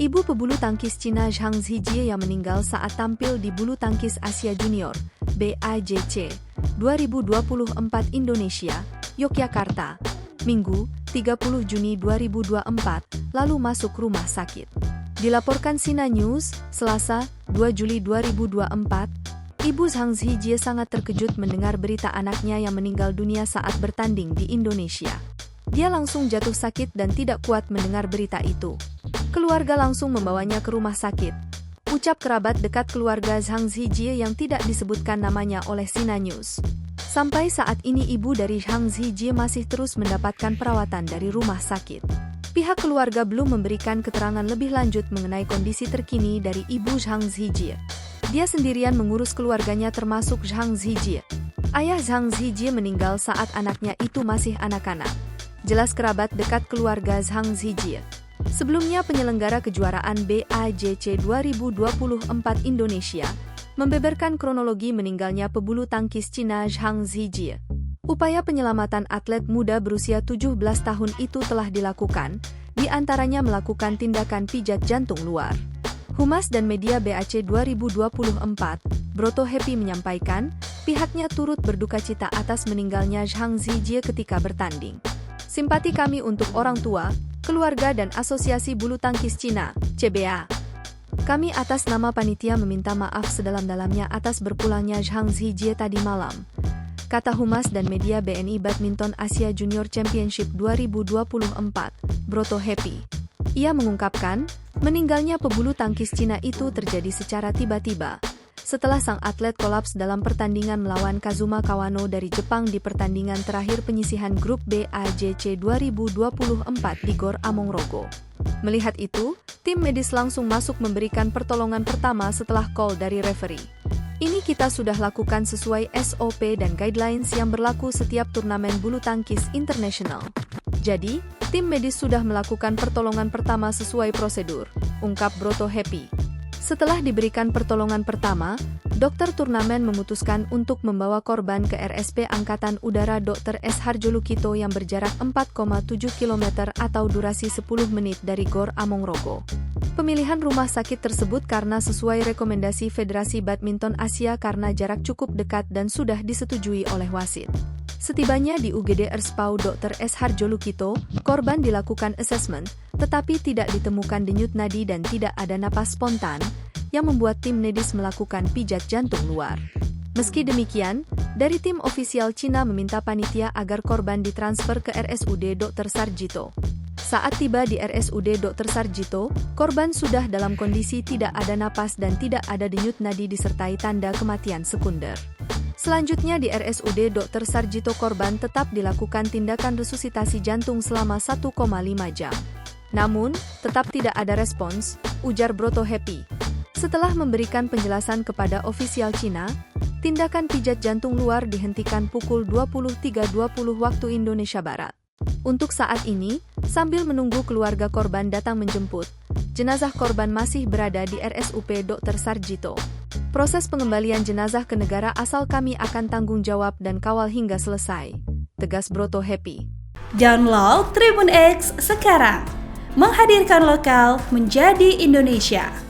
Ibu pebulu tangkis Cina Zhang Zijie yang meninggal saat tampil di Bulu Tangkis Asia Junior (BAJC) 2024 Indonesia, Yogyakarta, Minggu, 30 Juni 2024, lalu masuk rumah sakit. Dilaporkan Sina News, Selasa, 2 Juli 2024, Ibu Zhang Zijie sangat terkejut mendengar berita anaknya yang meninggal dunia saat bertanding di Indonesia. Dia langsung jatuh sakit dan tidak kuat mendengar berita itu. Keluarga langsung membawanya ke rumah sakit, ucap kerabat dekat keluarga Zhang Zijie yang tidak disebutkan namanya oleh Sina News. Sampai saat ini ibu dari Zhang Zijie masih terus mendapatkan perawatan dari rumah sakit. Pihak keluarga belum memberikan keterangan lebih lanjut mengenai kondisi terkini dari ibu Zhang Zijie. Dia sendirian mengurus keluarganya termasuk Zhang Zijie. Ayah Zhang Zijie meninggal saat anaknya itu masih anak-anak. Jelas kerabat dekat keluarga Zhang Zijie. Sebelumnya penyelenggara kejuaraan BAJC 2024 Indonesia membeberkan kronologi meninggalnya pebulu tangkis Cina Zhang Zijie. Upaya penyelamatan atlet muda berusia 17 tahun itu telah dilakukan, di antaranya melakukan tindakan pijat jantung luar. Humas dan Media BAC 2024, Broto Happy menyampaikan, pihaknya turut berduka cita atas meninggalnya Zhang Zijie ketika bertanding. Simpati kami untuk orang tua, keluarga dan Asosiasi Bulu Tangkis Cina, CBA. Kami atas nama panitia meminta maaf sedalam-dalamnya atas berpulangnya Zhang Zijie tadi malam, kata Humas dan Media BNI Badminton Asia Junior Championship 2024, Broto Happy. Ia mengungkapkan, meninggalnya pebulu tangkis Cina itu terjadi secara tiba-tiba, setelah sang atlet kolaps dalam pertandingan melawan Kazuma Kawano dari Jepang di pertandingan terakhir penyisihan grup BAJC 2024 di Gor Amongrogo. Melihat itu, tim medis langsung masuk memberikan pertolongan pertama setelah call dari referee. Ini kita sudah lakukan sesuai SOP dan guidelines yang berlaku setiap turnamen bulu tangkis internasional. Jadi, tim medis sudah melakukan pertolongan pertama sesuai prosedur, ungkap Broto Happy. Setelah diberikan pertolongan pertama, dokter turnamen memutuskan untuk membawa korban ke RSP Angkatan Udara Dr. S. Harjolukito yang berjarak 4,7 km atau durasi 10 menit dari Gor Amongrogo. Pemilihan rumah sakit tersebut karena sesuai rekomendasi Federasi Badminton Asia karena jarak cukup dekat dan sudah disetujui oleh wasit. Setibanya di UGD Erspau Dr. S. Harjolukito, korban dilakukan asesmen, tetapi tidak ditemukan denyut nadi dan tidak ada napas spontan, yang membuat tim medis melakukan pijat jantung luar. Meski demikian, dari tim ofisial Cina meminta panitia agar korban ditransfer ke RSUD Dr. Sarjito. Saat tiba di RSUD Dr. Sarjito, korban sudah dalam kondisi tidak ada napas dan tidak ada denyut nadi disertai tanda kematian sekunder. Selanjutnya di RSUD Dr. Sarjito korban tetap dilakukan tindakan resusitasi jantung selama 1,5 jam. Namun, tetap tidak ada respons, ujar Broto Happy. Setelah memberikan penjelasan kepada ofisial Cina, tindakan pijat jantung luar dihentikan pukul 23.20 waktu Indonesia Barat. Untuk saat ini, sambil menunggu keluarga korban datang menjemput, jenazah korban masih berada di RSUP Dr. Sarjito. Proses pengembalian jenazah ke negara asal kami akan tanggung jawab dan kawal hingga selesai, tegas Broto Happy. Download Tribun X sekarang, menghadirkan lokal menjadi Indonesia.